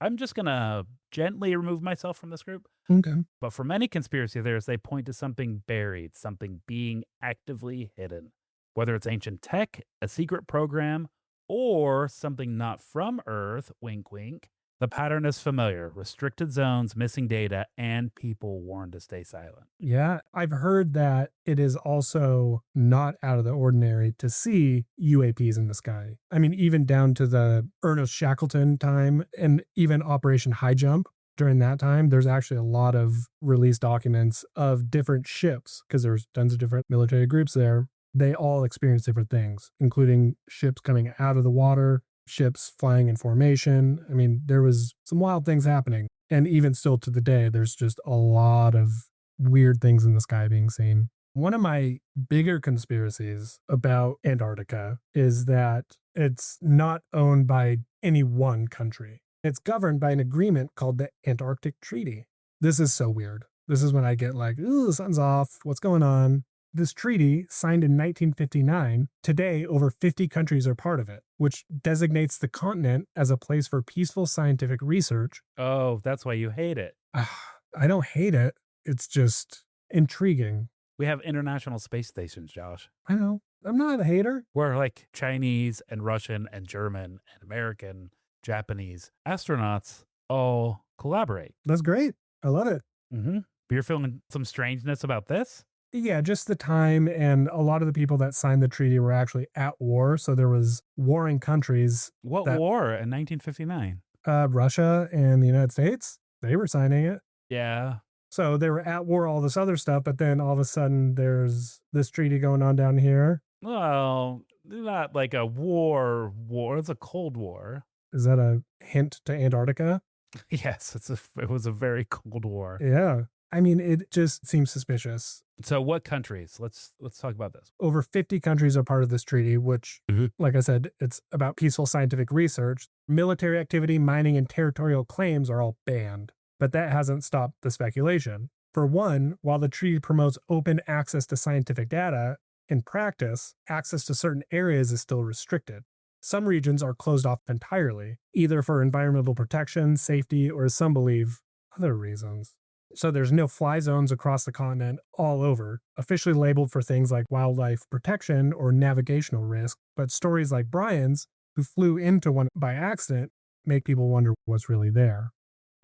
I'm just going to gently remove myself from this group. Okay. But for many conspiracy theorists, they point to something buried, something being actively hidden. Whether it's ancient tech, a secret program, or something not from Earth, wink, wink, the pattern is familiar. Restricted zones, missing data, and people warned to stay silent. Yeah. I've heard that it is also not out of the ordinary to see UAPs in the sky. I mean, even down to the Ernest Shackleton time and even Operation High Jump. During that time, there's actually a lot of released documents of different ships because there's tons of different military groups there. They all experience different things, including ships coming out of the water, ships flying in formation. I mean, there was some wild things happening. And even still to the day, there's just a lot of weird things in the sky being seen. One of my bigger conspiracies about Antarctica is that it's not owned by any one country. It's governed by an agreement called the Antarctic Treaty. This is so weird. This is when I get like, ooh, something's off. What's going on? This treaty, signed in 1959, today over 50 countries are part of it, which designates the continent as a place for peaceful scientific research. Oh, that's why you hate it. I don't hate it. It's just intriguing. We have international space stations, Josh, I know. I'm not a hater. where like Chinese and Russian and German and American, Japanese astronauts all collaborate. That's great. I love it. Mm-hmm. But you're feeling some strangeness about this? Yeah, just the time, and a lot of the people that signed the treaty were actually at war. So there was warring countries. What war in 1959? Russia and the United States, they were signing it. Yeah. So they were at war, all this other stuff, but then all of a sudden there's this treaty going on down here. Well, not like a war. It's a Cold War. Is that a hint to Antarctica? Yes, it was a very Cold War. Yeah. I mean, it just seems suspicious. So what countries? Let's talk about this. Over 50 countries are part of this treaty, which, like I said, it's about peaceful scientific research. Military activity, mining, and territorial claims are all banned. But that hasn't stopped the speculation. For one, while the treaty promotes open access to scientific data, in practice, access to certain areas is still restricted. Some regions are closed off entirely, either for environmental protection, safety, or as some believe, other reasons. So there's no fly zones across the continent all over, officially labeled for things like wildlife protection or navigational risk, but stories like Brian's, who flew into one by accident, make people wonder what's really there.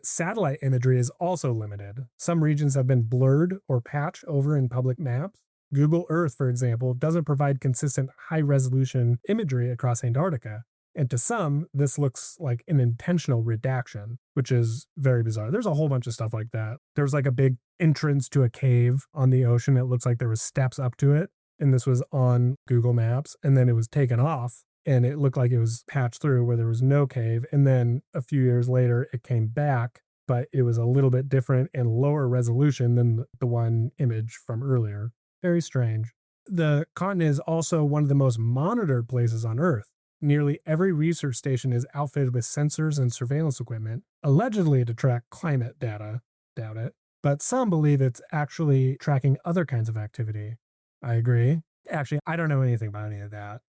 Satellite imagery is also limited. Some regions have been blurred or patched over in public maps. Google Earth, for example, doesn't provide consistent high-resolution imagery across Antarctica. And to some, this looks like an intentional redaction, which is very bizarre. There's a whole bunch of stuff like that. There's like a big entrance to a cave on the ocean. It looks like there was steps up to it. And this was on Google Maps. And then it was taken off. And it looked like it was patched through where there was no cave. And then a few years later, it came back, but it was a little bit different and lower resolution than the one image from earlier. Very strange. The continent is also one of the most monitored places on Earth. Nearly every research station is outfitted with sensors and surveillance equipment, allegedly to track climate data. Doubt it. But some believe it's actually tracking other kinds of activity. I agree. Actually, I don't know anything about any of that.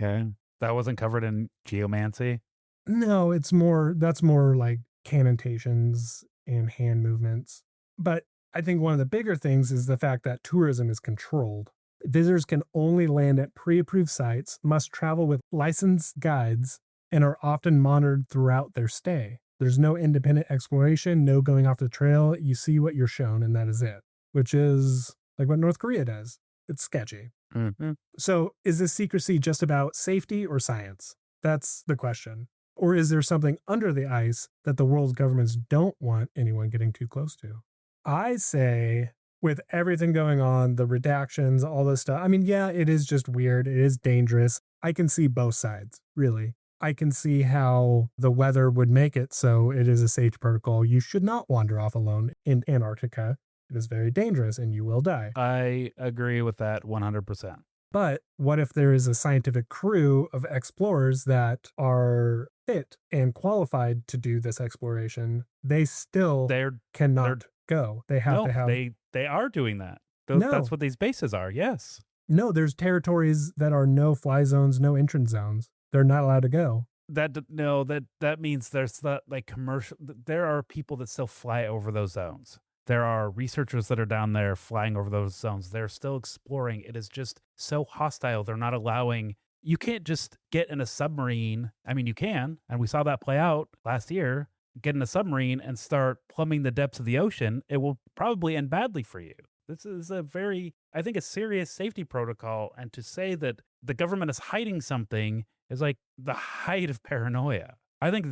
Okay. That wasn't covered in geomancy? No, that's more like cannotations and hand movements. But I think one of the bigger things is the fact that tourism is controlled. Visitors can only land at pre-approved sites, must travel with licensed guides, and are often monitored throughout their stay. There's no independent exploration, no going off the trail. You see what you're shown, and that is it, which is like what North Korea does. It's sketchy. Mm-hmm. So is this secrecy just about safety or science? That's the question. Or is there something under the ice that the world's governments don't want anyone getting too close to? I say, with everything going on, the redactions, all this stuff, I mean, yeah, it is just weird. It is dangerous. I can see both sides, really. I can see how the weather would make it so it is a safety protocol. You should not wander off alone in Antarctica. It is very dangerous and you will die. I agree with that 100%. But what if there is a scientific crew of explorers that are fit and qualified to do this exploration? They still cannot go. They have to have... They are doing that. No. That's what these bases are, yes. No, there's territories that are no fly zones, no entrance zones. They're not allowed to go. That means there's not like commercial... There are people that still fly over those zones. There are researchers that are down there flying over those zones. They're still exploring. It is just so hostile. They're not allowing... You can't just get in a submarine. I mean, you can, and we saw that play out last year. Get in a submarine and start plumbing the depths of the ocean. It will probably end badly for you. This is I think, a serious safety protocol. And to say that the government is hiding something is like the height of paranoia. I think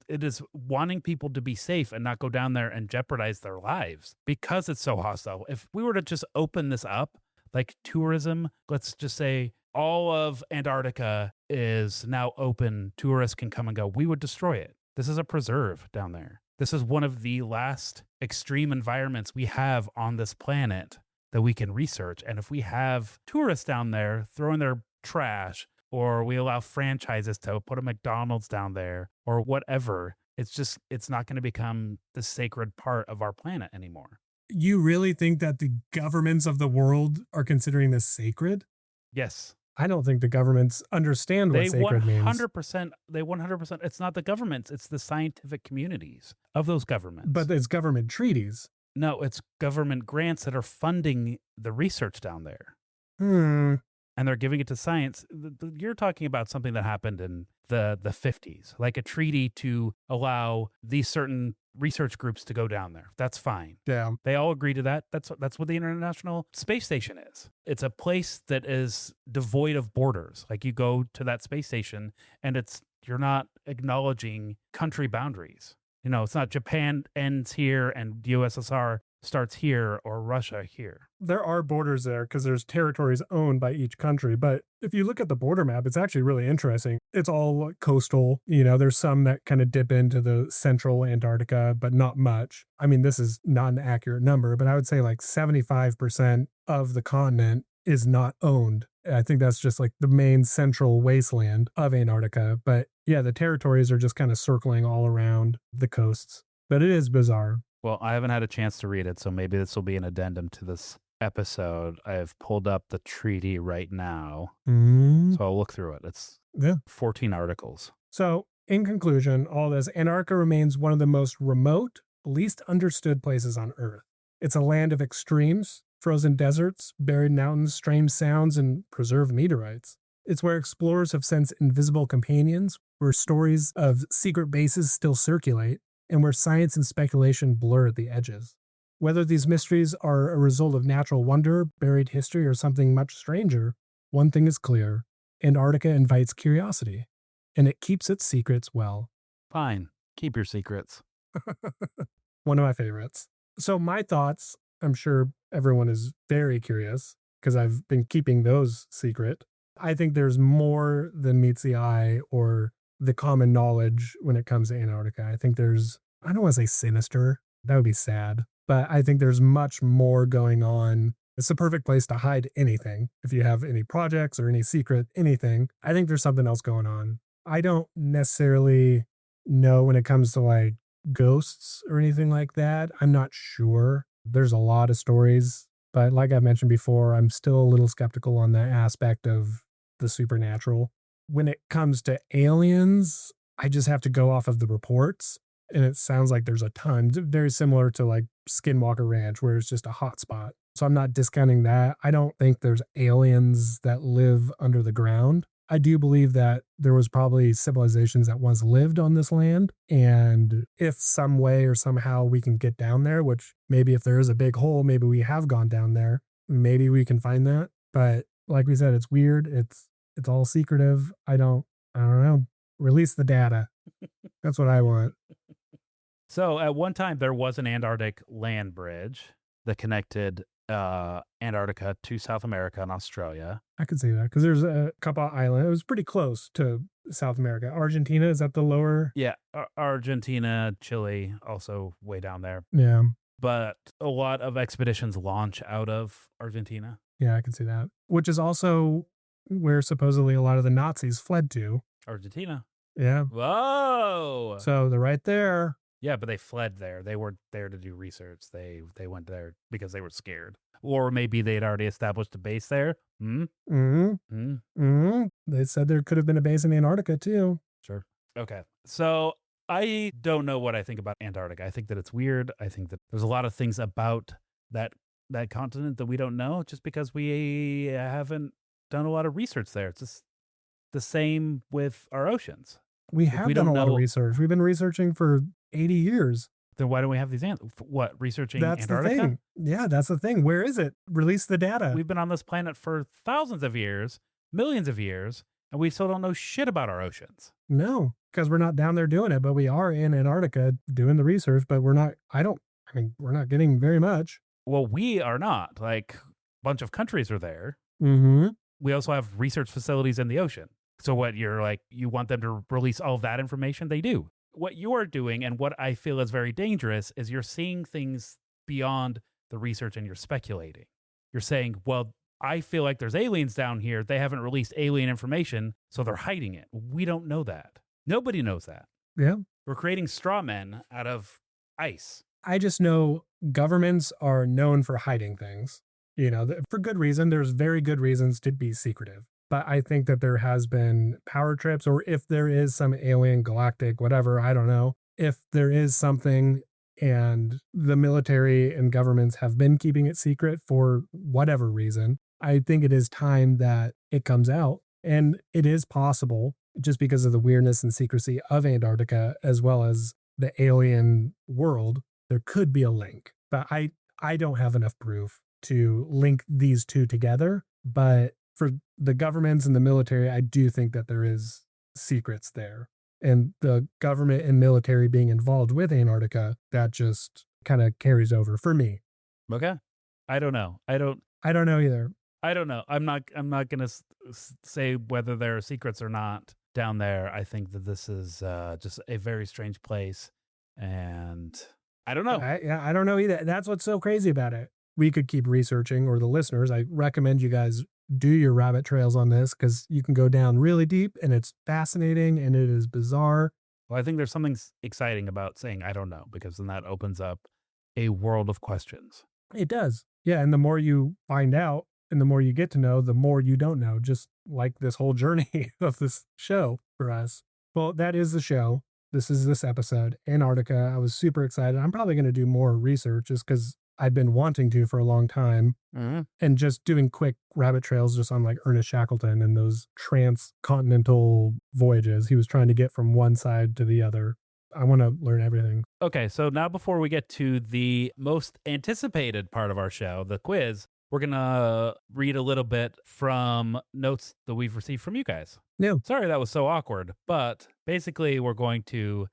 it is wanting people to be safe and not go down there and jeopardize their lives because it's so hostile. If we were to just open this up, like tourism, let's just say all of Antarctica is now open, tourists can come and go, we would destroy it. This is a preserve down there. This is one of the last extreme environments we have on this planet that we can research. And if we have tourists down there throwing their trash, or we allow franchises to put a McDonald's down there or whatever, it's not going to become the sacred part of our planet anymore. You really think that the governments of the world are considering this sacred? Yes. I don't think the governments understand what sacred means. They 100%. It's not the governments. It's the scientific communities of those governments. But it's government treaties. No, it's government grants that are funding the research down there. And they're giving it to science. You're talking about something that happened in the 50s, like a treaty to allow these certain research groups to go down there. That's fine. Yeah. They all agree to that. That's what the International Space Station is. It's a place that is devoid of borders. Like you go to that space station and you're not acknowledging country boundaries. You know, it's not Japan ends here and USSR starts here or Russia here. There are borders there because there's territories owned by each country. But if you look at the border map, it's actually really interesting. It's all coastal. There's some that kind of dip into the central Antarctica, but not much. I mean, this is not an accurate number, but I would say like 75% of the continent is not owned. I think that's just like the main central wasteland of Antarctica. But yeah, the territories are just kind of circling all around the coasts. But it is bizarre. Well, I haven't had a chance to read it, so maybe this will be an addendum to this episode. I have pulled up the treaty right now, so I'll look through it. It's 14 articles. So, in conclusion, all this, Antarctica remains one of the most remote, least understood places on Earth. It's a land of extremes, frozen deserts, buried mountains, strange sounds, and preserved meteorites. It's where explorers have sensed invisible companions, where stories of secret bases still circulate, and where science and speculation blur at the edges. Whether these mysteries are a result of natural wonder, buried history, or something much stranger, one thing is clear: Antarctica invites curiosity, and it keeps its secrets well. Fine. Keep your secrets. One of my favorites. So my thoughts, I'm sure everyone is very curious because I've been keeping those secret. I think there's more than meets the eye or the common knowledge when it comes to Antarctica. I think there's, I don't want to say sinister, that would be sad, but I think there's much more going on. It's the perfect place to hide anything. If you have any projects or any secret, anything, I think there's something else going on. I don't necessarily know when it comes to like ghosts or anything like that. I'm not sure. There's a lot of stories, but like I mentioned before, I'm still a little skeptical on that aspect of the supernatural. When it comes to aliens, I just have to go off of the reports, and it sounds like there's a ton, very similar to like Skinwalker Ranch, where it's just a hot spot. So I'm not discounting that. I don't think there's aliens that live under the ground. I do believe that there was probably civilizations that once lived on this land. And if some way or somehow we can get down there, which maybe if there is a big hole, maybe we have gone down there, maybe we can find that. But like we said, it's weird. It's all secretive. I don't know. Release the data. That's what I want. So at one time, there was an Antarctic land bridge that connected Antarctica to South America and Australia. I could see that because there's a couple of islands. It was pretty close to South America. Argentina, is that the lower? Yeah, Argentina, Chile, also way down there. Yeah. But a lot of expeditions launch out of Argentina. Yeah, I can see that. Which is also where supposedly a lot of the Nazis fled to. Argentina. Yeah. Whoa. So they're right there. Yeah, but they fled there. They weren't there to do research. They went there because they were scared. Or maybe they'd already established a base there. They said there could have been a base in Antarctica too. Sure. Okay. So I don't know what I think about Antarctica. I think that it's weird. I think that there's a lot of things about that continent that we don't know just because we haven't done a lot of research there. It's just the same with our oceans. We have done a lot of research. We've been researching for 80 years. Then why don't we have these researching that's Antarctica? The thing. Yeah, that's the thing. Where is it? Release the data. We've been on this planet for thousands of years, millions of years, and we still don't know shit about our oceans. No, because we're not down there doing it, but we are in Antarctica doing the research, but we're not we're not getting very much. Well, we are not. Like, a bunch of countries are there. Mm-hmm. We also have research facilities in the ocean. So what, you're like, you want them to release all of that information? They do. What you are doing, and what I feel is very dangerous, is you're seeing things beyond the research and you're speculating. You're saying, well, I feel like there's aliens down here. They haven't released alien information, so they're hiding it. We don't know that. Nobody knows that. Yeah. We're creating straw men out of ice. I just know governments are known for hiding things. For good reason. There's very good reasons to be secretive. But I think that there has been power trips, or if there is some alien galactic, whatever, I don't know. If there is something and the military and governments have been keeping it secret for whatever reason, I think it is time that it comes out. And it is possible, just because of the weirdness and secrecy of Antarctica, as well as the alien world, there could be a link. But I don't have enough proof to link these two together. But for the governments and the military, I do think that there is secrets there. And the government and military being involved with Antarctica, that just kind of carries over for me. Okay. I don't know. I don't know either. I don't know. I'm not going to say whether there are secrets or not down there. I think that this is just a very strange place, and I don't know. I don't know either. That's what's so crazy about it. We could keep researching, or the listeners, I recommend you guys do your rabbit trails on this because you can go down really deep and it's fascinating and it is bizarre. Well, I think there's something exciting about saying I don't know, because then that opens up a world of questions. It does. Yeah. And the more you find out and the more you get to know, the more you don't know, just like this whole journey of this show for us. Well, that is the show. This is this episode, Antarctica. I was super excited. I'm probably going to do more research just because I've been wanting to for a long time. Mm-hmm. And just doing quick rabbit trails just on like Ernest Shackleton and those transcontinental voyages he was trying to get from one side to the other. I want to learn everything. Okay, so now before we get to the most anticipated part of our show, the quiz, we're going to read a little bit from notes that we've received from you guys. Yeah. Sorry that was so awkward, but basically we're going to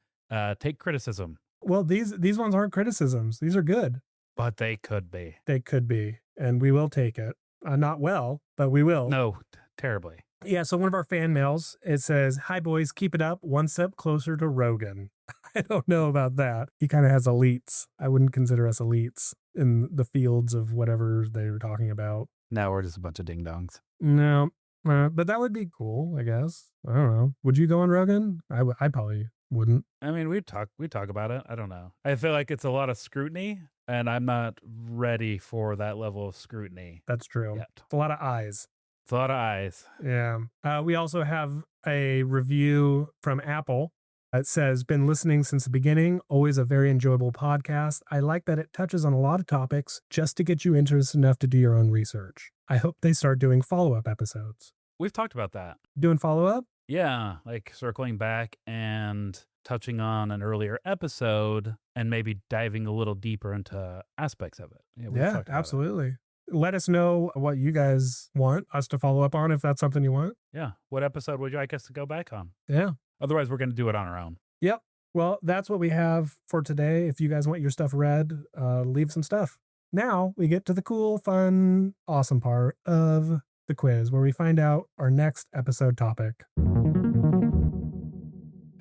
take criticism. Well, these ones aren't criticisms. These are good. But they could be. They could be, and we will take it. Not well, but we will. No, terribly. Yeah, so one of our fan mails, it says, "Hi boys, keep it up, one step closer to Rogan." I don't know about that. He kind of has elites. I wouldn't consider us elites in the fields of whatever they were talking about. Now we're just a bunch of ding-dongs. No, but that would be cool, I guess. I don't know. Would you go on Rogan? I probably wouldn't. I mean, we talk about it. I don't know. I feel like it's a lot of scrutiny, and I'm not ready for that level of scrutiny. That's true. Yet. It's a lot of eyes. It's a lot of eyes. Yeah. We also have a review from Apple. It says, "Been listening since the beginning. Always a very enjoyable podcast. I like that it touches on a lot of topics just to get you interested enough to do your own research. I hope they start doing follow-up episodes." We've talked about that. Doing follow-up? Yeah, like circling back and touching on an earlier episode and maybe diving a little deeper into aspects of it. We've Yeah, talked about it. absolutely. Let us know what you guys want us to follow up on if that's something you want. Yeah. What episode would you like us to go back on? Yeah. Otherwise, we're going to do it on our own. Yep. Well, that's what we have for today. If you guys want your stuff read, leave some stuff. Now we get to the cool, fun, awesome part of the quiz where we find out our next episode topic.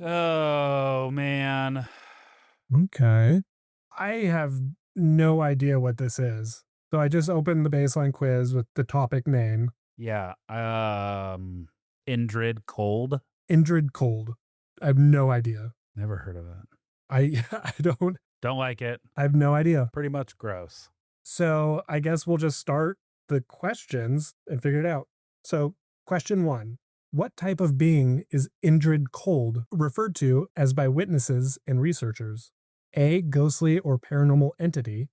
Oh, man. Okay. I have no idea what this is. So I just opened the baseline quiz with the topic name. Yeah. Indrid Cold. Indrid Cold. I have no idea. Never heard of it. I Don't like it. I have no idea. Pretty much gross. So I guess we'll just start the questions and figure it out. So question 1. What type of being is Indrid Cold referred to as by witnesses and researchers? A, ghostly or paranormal entity.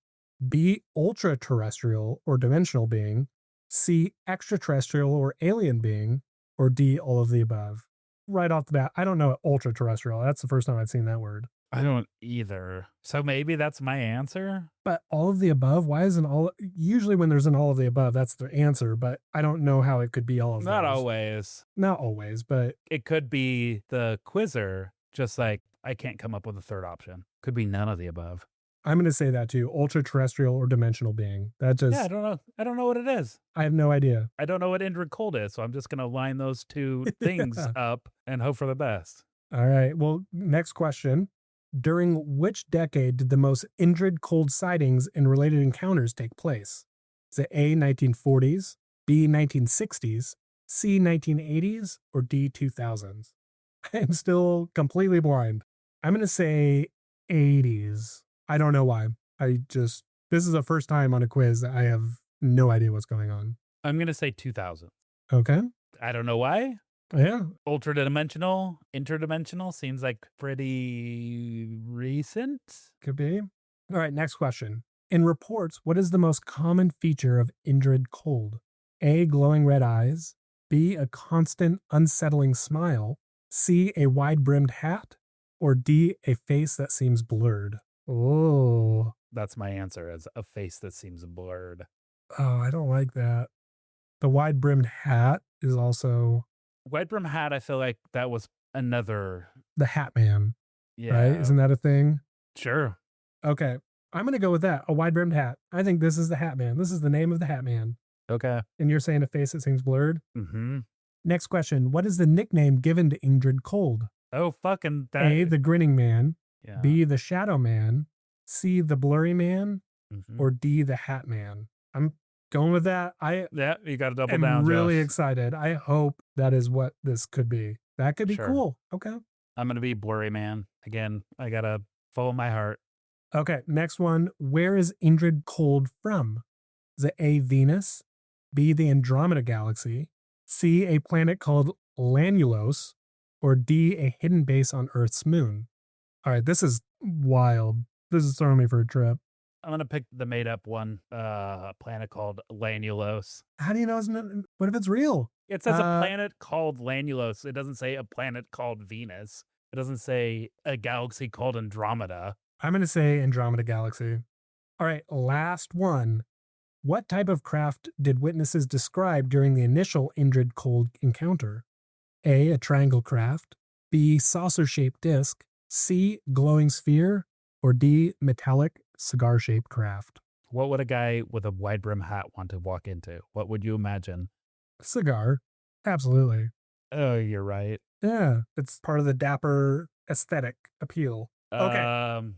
B, ultra-terrestrial or dimensional being. C, extraterrestrial or alien being. Or D, all of the above. Right off the bat, I don't know ultra-terrestrial. That's the first time I've seen that word. I don't either. So maybe that's my answer? But all of the above? Why isn't all... Usually when there's an all of the above, that's the answer, but I don't know how it could be all of Not those. always. Not always, but... It could be the quizzer, just like I can't come up with a third option. Could be none of the above. I'm going to say that too. Ultra-terrestrial or dimensional being. That just... Yeah, I don't know. I don't know what it is. I have no idea. I don't know what Indrid Cold is, so I'm just going to line those two things up and hope for the best. All right. Well, next question. During which decade did the most Indrid Cold sightings and related encounters take place? Is it A, 1940s, B, 1960s, C, 1980s, or D, 2000s? I'm still completely blind. I'm going to say 80s. I don't know why. This is the first time on a quiz that I have no idea what's going on. I'm going to say 2000. Okay. I don't know why. Yeah. Ultra-dimensional, interdimensional seems like pretty recent. Could be. All right, next question. In reports, what is the most common feature of Indrid Cold? A, glowing red eyes. B, a constant unsettling smile. C, a wide-brimmed hat. Or D, a face that seems blurred. Oh. That's my answer, as a face that seems blurred. Oh, I don't like that. The wide-brimmed hat is also... Wide brim hat, I feel like that was another... The Hat Man, Yeah. right? Isn't that a thing? Sure. Okay. I'm going to go with that. A wide brimmed hat. I think this is the Hat Man. This is the name of the Hat Man. Okay. And you're saying a face that seems blurred? Mm-hmm. Next question. What is the nickname given to Ingrid Cold? Oh, fucking that. A, the Grinning Man. Yeah. B, the Shadow Man. C, the Blurry Man. Mm-hmm. Or D, the Hat Man. I'm going with that. Yeah, you got to double am down, really Josh. excited. I hope that is what this could be. That could be Sure. cool. Okay. I'm going to be Blurry Man. Again, I got to follow my heart. Okay. Next one. Where is Ingrid Cold from? Is it A, Venus? B, the Andromeda Galaxy? C, a planet called Lanulos? Or D, a hidden base on Earth's moon? All right. This is wild. This is throwing me for a trip. I'm going to pick the made up one, a planet called Lanulos. How do you know? What if it's real? It says a planet called Lanulos. It doesn't say a planet called Venus. It doesn't say a galaxy called Andromeda. I'm going to say Andromeda Galaxy. All right, last one. What type of craft did witnesses describe during the initial Indrid Cold encounter? A triangle craft. B, saucer-shaped disc. C, glowing sphere. Or D, metallic cigar-shaped craft. What would a guy with a wide brim hat want to walk into? What would you imagine? Cigar. Absolutely. Oh, you're right. Yeah, it's part of the dapper aesthetic appeal. Okay. I'm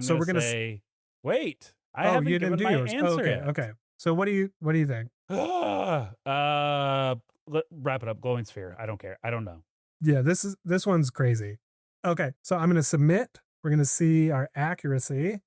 So we're gonna gonna say, wait. I haven't you given didn't do my yours. answer Okay, yet. okay. So what do you think? Wrap it up. Glowing sphere. I don't care. I don't know. Yeah, this one's crazy. Okay, so I'm gonna submit. We're gonna see our accuracy.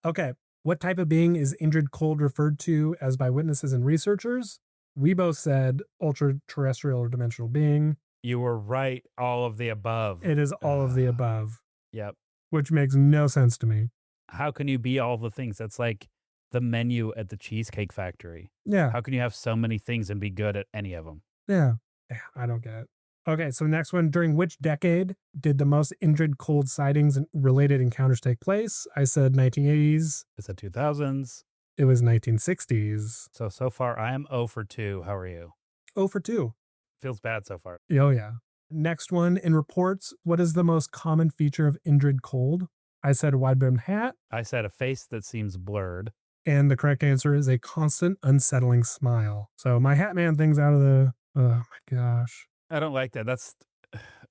Okay. What type of being is Indrid Cold referred to as by witnesses and researchers? We both said ultra terrestrial or dimensional being. You were right. All of the above. It is all of the above. Yep. Which makes no sense to me. How can you be all the things? That's like the menu at the Cheesecake Factory. Yeah. How can you have so many things and be good at any of them? Yeah. I don't get it. Okay, so next one. During which decade did the most Indrid Cold sightings and related encounters take place? I said 1980s. It's the 2000s. It was 1960s. So far, I am 0 for 2. How are you? 0 for 2. Feels bad so far. Oh, yeah. Next one. In reports, what is the most common feature of Indrid Cold? I said a wide-brimmed hat. I said a face that seems blurred. And the correct answer is a constant, unsettling smile. So my Hat Man thing's out of the... Oh, my gosh. I don't like that. That's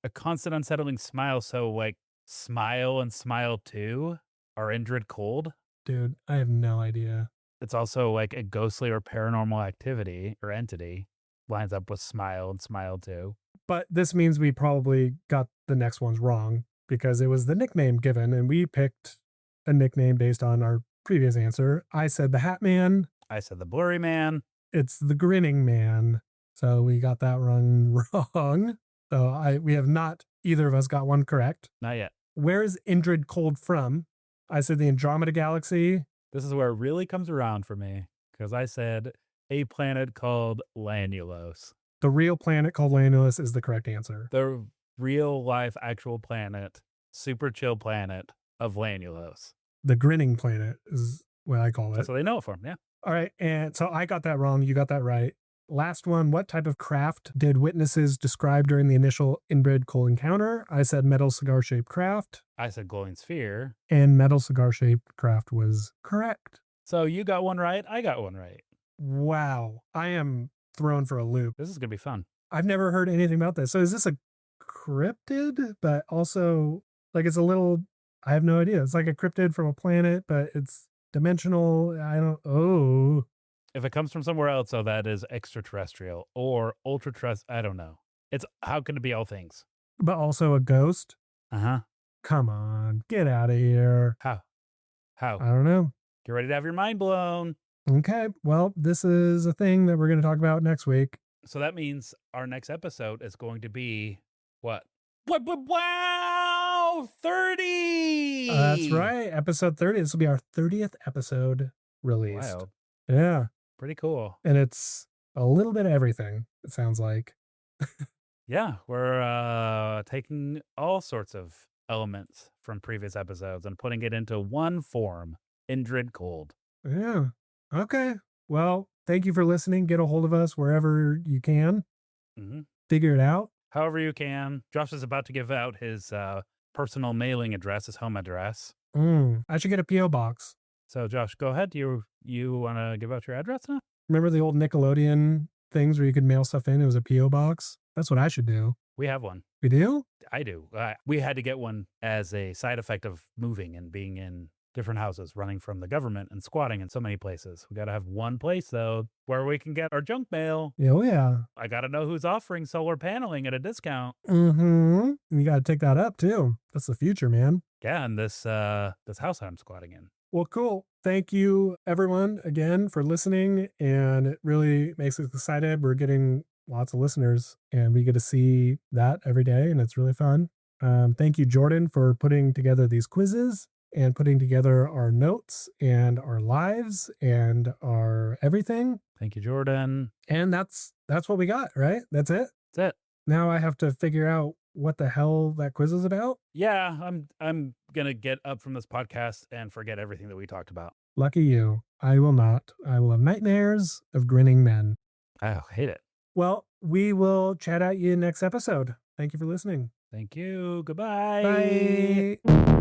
a constant unsettling smile. So, like, smile and smile too are Indrid Cold. Dude, I have no idea. It's also like a ghostly or paranormal activity or entity lines up with smile and smile too. But this means we probably got the next ones wrong because it was the nickname given and we picked a nickname based on our previous answer. I said the Hat Man. I said the Blurry Man. It's the Grinning Man. So we got that wrong. So we have not, either of us got one correct. Not yet. Where is Indrid Cold from? I said the Andromeda Galaxy. This is where it really comes around for me because I said a planet called Lanulos. The real planet called Lanulos is the correct answer. The real life actual planet, super chill planet of Lanulos. The Grinning Planet is what I call it. That's what they know it from, yeah. All right, and so I got that wrong. You got that right. Last one. What type of craft did witnesses describe during the initial Indrid Cold encounter? I said metal cigar-shaped craft. I said glowing sphere. And metal cigar-shaped craft was correct. So you got one right. I got one right. Wow. I am thrown for a loop. This is going to be fun. I've never heard anything about this. So is this a cryptid, but also like it's a little, I have no idea. It's like a cryptid from a planet, but it's dimensional. If it comes from somewhere else, so that is extraterrestrial or ultra-terrestrial. I don't know. It's how can it be all things? But also a ghost? Uh-huh. Come on, get out of here. How? I don't know. Get ready to have your mind blown. Okay, well, this is a thing that we're going to talk about next week. So that means our next episode is going to be what? Wow, 30! That's right, episode 30. This will be our 30th episode released. Wild. Yeah. Pretty cool. And it's a little bit of everything, it sounds like. Yeah, we're taking all sorts of elements from previous episodes and putting it into one form, Indrid Cold. Yeah. Okay. Well, thank you for listening. Get a hold of us wherever you can. Mm-hmm. Figure it out. However you can. Josh is about to give out his personal mailing address, his home address. I should get a P.O. box. So, Josh, go ahead. You want to give out your address now? Remember the old Nickelodeon things where you could mail stuff in? It was a P.O. box. That's what I should do. We have one. We do? I do. We had to get one as a side effect of moving and being in different houses, running from the government and squatting in so many places. We got to have one place, though, where we can get our junk mail. Oh, yeah. I got to know who's offering solar paneling at a discount. And you got to take that up, too. That's the future, man. Yeah, and this house I'm squatting in. Well, cool. Thank you, everyone, again, for listening. And it really makes us excited. We're getting lots of listeners, and we get to see that every day, and it's really fun. Thank you, Jordan, for putting together these quizzes and putting together our notes and our lives and our everything. Thank you, Jordan. And that's what we got, right? That's it. That's it. Now I have to figure out what the hell that quiz is about. Yeah, I'm gonna get up from this podcast and forget everything that we talked about. Lucky you. I will not. I will have nightmares of grinning men. I hate it. Well, we will chat at you next episode. Thank you for listening. Thank you. Goodbye. Bye.